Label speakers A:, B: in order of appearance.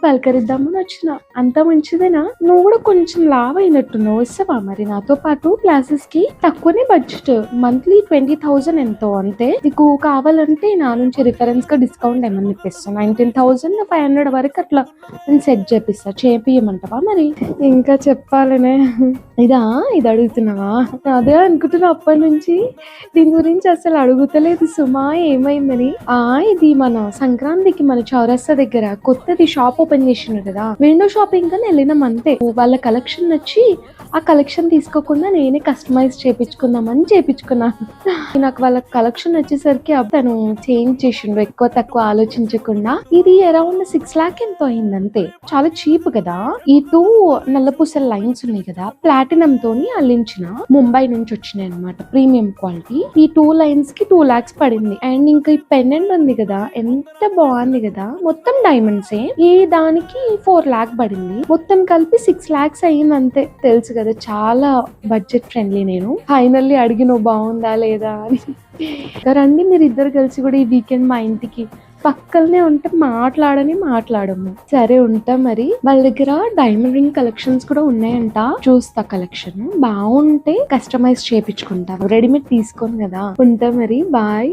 A: పలకరిద్దామని వచ్చిన. అంత మంచిదేనా? నువ్వు కూడా కొంచెం లావ్ అయినట్టున్నావు, వస్తావా మరి నాతో పాటు క్లాసెస్ కి? తక్కువనే బడ్జెట్, మంత్లీ 20,000 ఎంతో అంతే. నీకు కావాలంటే నా నుంచి రిఫరెన్స్ గా డిస్కౌంట్ ఏమన్నా ఇప్పిస్తాను. 19,500 వరకు అట్లా నేను సెట్ చేపియమంటావా మరి? ఇంకా చెప్పాలనే, ఇది అడుగుతున్నావా? అదే అనుకుంటున్నా అప్పటి నుంచి. దీని గురించి అసలు అడుగుతలేదు సుమా, ఏమైందని. ఇది మన సంక్రాంతికి మన చౌరస్తా దగ్గర కొత్తది షాప్ ఓపెన్ చేసిండు కదా, విండో షాపింగ్ అని వెళ్ళినాం అంతే. వాళ్ళ కలెక్షన్ నచ్చి ఆ కలెక్షన్ తీసుకోకుండా నేనే కస్టమైజ్ చేపించుకుందామని చేపించుకున్నాను. నాకు వాళ్ళ కలెక్షన్ వచ్చేసరికి తను చేంజ్ చేసిండు ఎక్కువ తక్కువ ఆలోచించకుండా. ఇది అరౌండ్ 6 లాక్ ఎంతో అయింది అంతే, చాలా చీప్ కదా. ఈ 2 నల్లపూసల లైన్స్ ఉన్నాయి కదా, ప్లాటినం తోని అల్లించిన, ముంబై నుంచి వచ్చినాయి అనమాట, ప్రీమియం క్వాలిటీ. ఈ 2 లైన్స్ కి 2 లాక్స్ పడింది. అండ్ ఇంకా ఈ పెండెంట్ ఉంది కదా, ఎంత బాగుంది కదా, మొత్తం డైమండ్సే. ఈ దానికి 4 లాక్ పడింది, మొత్తం కలిపి 6 లాక్స్ అయ్యింది అంతే. తెలుసు కదా చాలా బడ్జెట్ ఫ్రెండ్లీ నేను. ఫైనల్లీ అడిగిన బాగుందా లేదా అని. రండి మీరు ఇద్దరు కలిసి కూడా ఈ వీకెండ్ మా ఇంటికి. పక్కనే ఉంటే మాట్లాడము. సరే ఉంటా మరి. వాళ్ళ దగ్గర డైమండ్ రింగ్ కలెక్షన్స్ కూడా ఉన్నాయంట, చూస్తా. కలెక్షన్ బాగుంటే కస్టమైజ్ చేయించుకుంటా, రెడీమేడ్ తీసుకోను కదా. ఉంటా మరి, బాయ్.